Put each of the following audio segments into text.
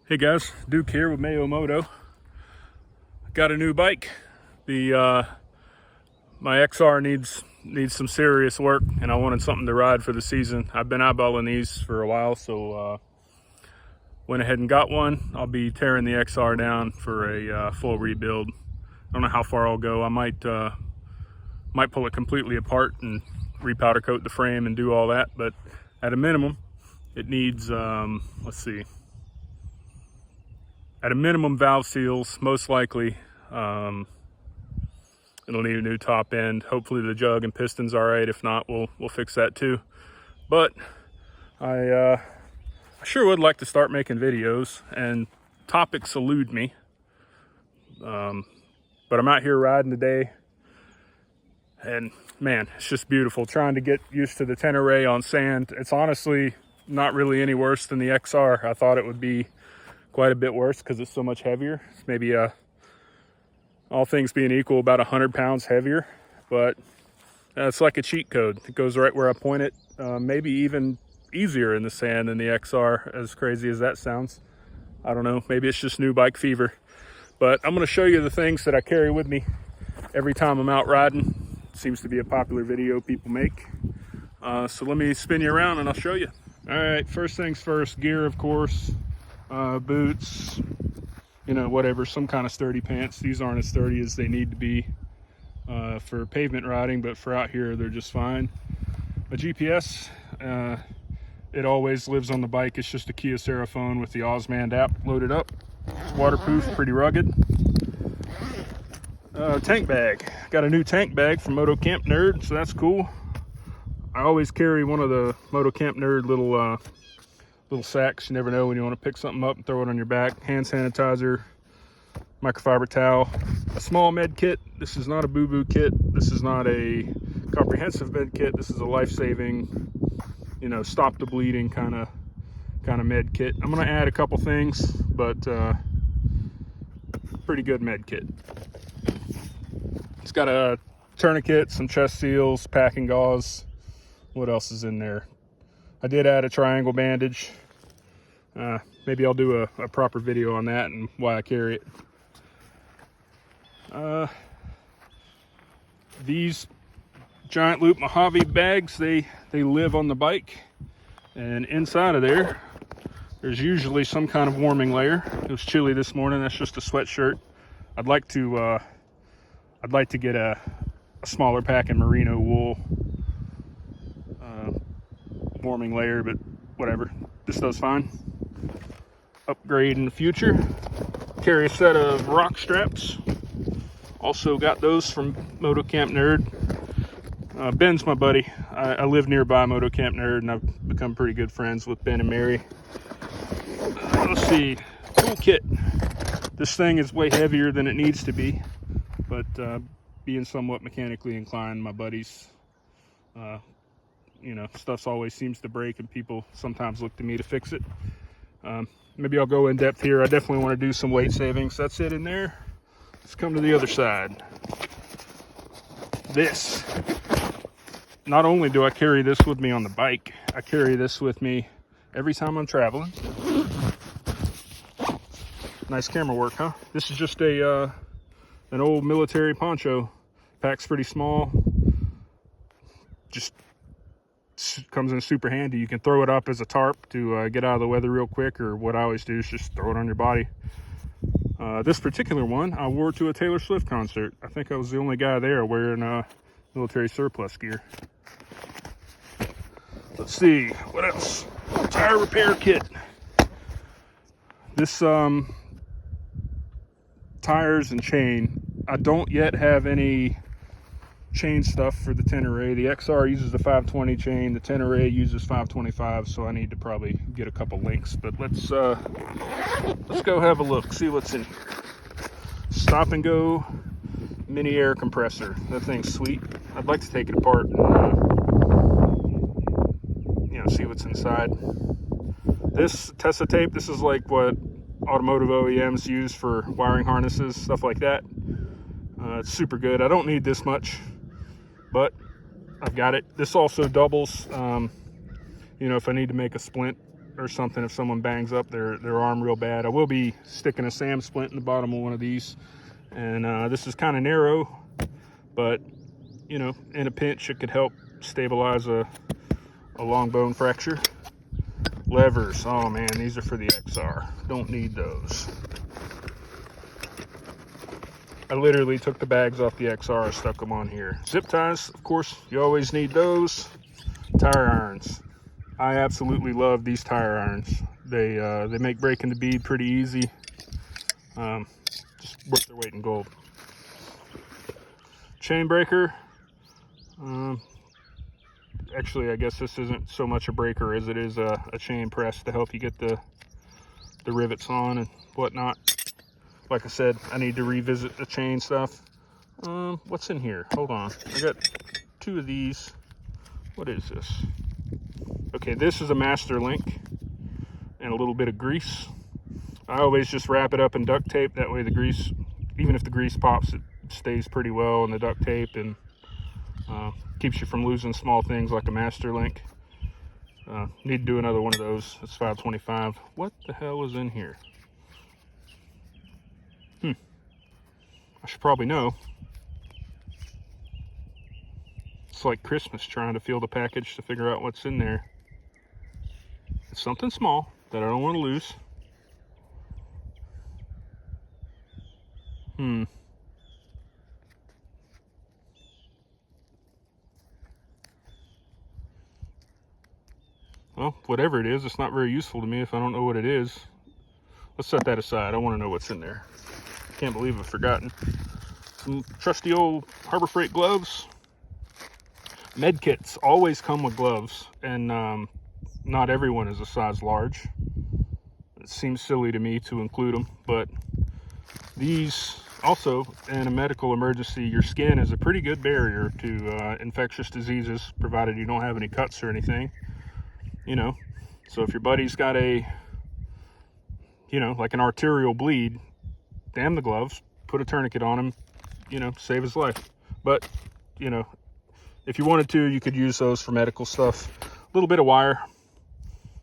Hey guys, Duke here with Mayo Moto. Got a new bike. My XR needs some serious work, and I wanted something to ride for the season. I've been eyeballing these for a while, so went ahead and got one. I'll be tearing the XR down for a full rebuild. I don't know how far I'll go. I might pull it completely apart and repowder coat the frame and do all that, but at a minimum, it needs let's see. At a minimum, valve seals, most likely. It'll need a new top end. Hopefully the jug and piston's all right. If not, we'll fix that too. But I sure would like to start making videos, and topics elude me. But I'm out here riding today, and man, it's just beautiful. Trying to get used to the Tenere on sand. It's honestly not really any worse than the XR. I thought it would be quite a bit worse because it's so much heavier. It's maybe all things being equal, about 100 pounds heavier, but it's like a cheat code. It goes right where I point it. Maybe even easier in the sand than the XR, as crazy as that sounds. I don't know, maybe it's just new bike fever. But I'm gonna show you the things that I carry with me every time I'm out riding. It seems to be a popular video people make. So let me spin you around and I'll show you. All right, first things first, gear, of course. Boots, you know, whatever, some kind of sturdy pants. These aren't as sturdy as they need to be for pavement riding, but for out here they're just fine. A GPS, it always lives on the bike. It's just a Kyocera phone with the Osmand app loaded up. It's waterproof, pretty rugged. Tank bag, got a new tank bag from Moto Camp Nerd, so that's cool. I always carry one of the Moto Camp Nerd little sacks. You never know when you want to pick something up and throw it on your back. Hand sanitizer, microfiber towel, a small med kit. This is not a boo-boo kit. This is not a comprehensive med kit. This is a life-saving, you know, stop the bleeding kind of med kit. I'm going to add a couple things, but pretty good med kit. It's got a tourniquet, some chest seals, packing gauze. What else is in there? I did add a triangle bandage. Maybe I'll do a proper video on that and why I carry it. These giant loop Mojave bags, they live on the bike, and inside of there's usually some kind of warming layer. It was chilly this morning. That's just a sweatshirt. I'd like to get a smaller pack in merino wool warming layer, but whatever, this does fine. Upgrade in the future. Carry a set of rock straps. Also got those from Moto Camp Nerd. Ben's my buddy. I live nearby Moto Camp Nerd, and I've become pretty good friends with Ben and Mary. Let's see, toolkit. This thing is way heavier than it needs to be, but being somewhat mechanically inclined, my buddies, you know, stuff's always seems to break, and people sometimes look to me to fix it. Maybe I'll go in depth here. I definitely want to do some weight savings. That's it in there. Let's come to the other side. This. Not only do I carry this with me on the bike, I carry this with me every time I'm traveling. Nice camera work, huh? This is just an old military poncho. Pack's pretty small. Just comes in super handy. You can throw it up as a tarp to get out of the weather real quick, or what I always do is just throw it on your body. This particular one I wore to a Taylor Swift concert. I think I was the only guy there wearing military surplus gear. Let's see, what else? Tire repair kit. This tires and chain. I don't yet have any chain stuff for the Tenere. The XR uses the 520 chain, the Tenere uses 525, so I need to probably get a couple links. But let's go have a look, see what's in here. Stop and go mini air compressor. That thing's sweet. I'd like to take it apart and you know, see what's inside. This Tessa tape, this is like what automotive OEMs use for wiring harnesses, stuff like that. It's super good. I don't need this much, but I've got it. This also doubles, you know, if I need to make a splint or something if someone bangs up their arm real bad. I will be sticking a SAM splint in the bottom of one of these, and this is kind of narrow, but you know, in a pinch it could help stabilize a long bone fracture. Levers, oh man, these are for the XR. Don't need those. I literally took the bags off the XR and stuck them on here. Zip ties, of course, you always need those. Tire irons. I absolutely love these tire irons. They make breaking the bead pretty easy. Just worth their weight in gold. Chain breaker. Actually, I guess this isn't so much a breaker as it is a chain press to help you get the rivets on and whatnot. Like I said, I need to revisit the chain stuff. What's in here? Hold on. I got 2 of these. What is this? Okay, this is a master link and a little bit of grease. I always just wrap it up in duct tape. That way the grease, even if the grease pops, it stays pretty well in the duct tape and keeps you from losing small things like a master link. Need to do another one of those. It's $5.25. What the hell is in here? I should probably know. It's like Christmas trying to feel the package to figure out what's in there. It's something small that I don't want to lose. Well, whatever it is, it's not very useful to me if I don't know what it is. Let's set that aside. I want to know what's in there. Can't believe I've forgotten. Some trusty old Harbor Freight gloves. Med kits always come with gloves, and not everyone is a size large. It seems silly to me to include them, but these also, in a medical emergency, your skin is a pretty good barrier to infectious diseases, provided you don't have any cuts or anything. You know, so if your buddy's got a, you know, like an arterial bleed, damn the gloves, put a tourniquet on him, you know, save his life. But, you know, if you wanted to, you could use those for medical stuff. A little bit of wire.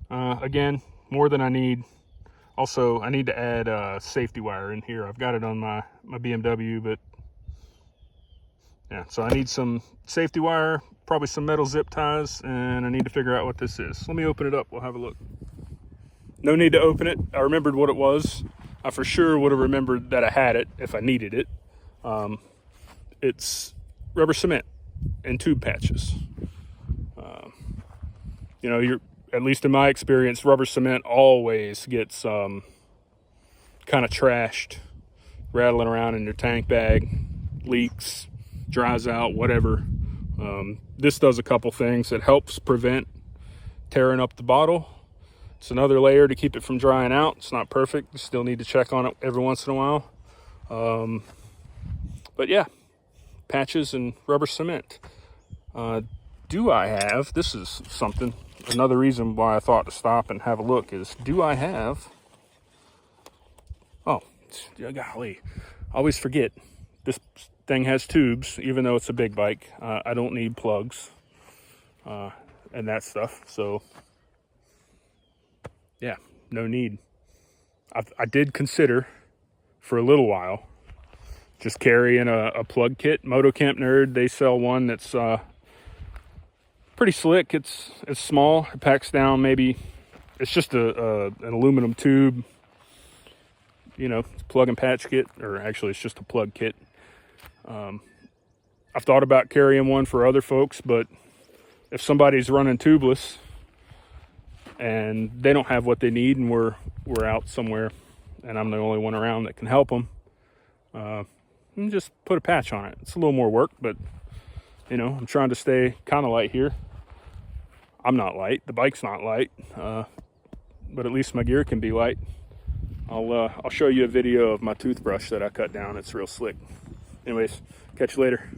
Again, more than I need. Also, I need to add safety wire in here. I've got it on my BMW, but yeah, so I need some safety wire, probably some metal zip ties, and I need to figure out what this is. Let me open it up. We'll have a look. No need to open it. I remembered what it was. I for sure would have remembered that I had it if I needed it. It's rubber cement and tube patches. You know, at least in my experience, rubber cement always gets kind of trashed, rattling around in your tank bag, leaks, dries out, whatever. This does a couple things. It helps prevent tearing up the bottle. It's another layer to keep it from drying out. It's not perfect. You still need to check on it every once in a while. But yeah, patches and rubber cement. Do I have, this is something, another reason why I thought to stop and have a look is, do I have, oh, golly, I always forget. This thing has tubes, even though it's a big bike. I don't need plugs and that stuff. So yeah, no need. I did consider for a little while just carrying a plug kit. Moto Camp Nerd, they sell one that's pretty slick. It's small. It packs down maybe, it's just an aluminum tube, you know, plug and patch kit, or actually it's just a plug kit. I've thought about carrying one for other folks, but if somebody's running tubeless and they don't have what they need and we're out somewhere and I'm the only one around that can help them, just put a patch on it. It's a little more work, but you know, I'm trying to stay kind of light here. I'm not light, the bike's not light, but at least my gear can be light. I'll show you a video of my toothbrush that I cut down. It's real slick. Anyways, catch you later.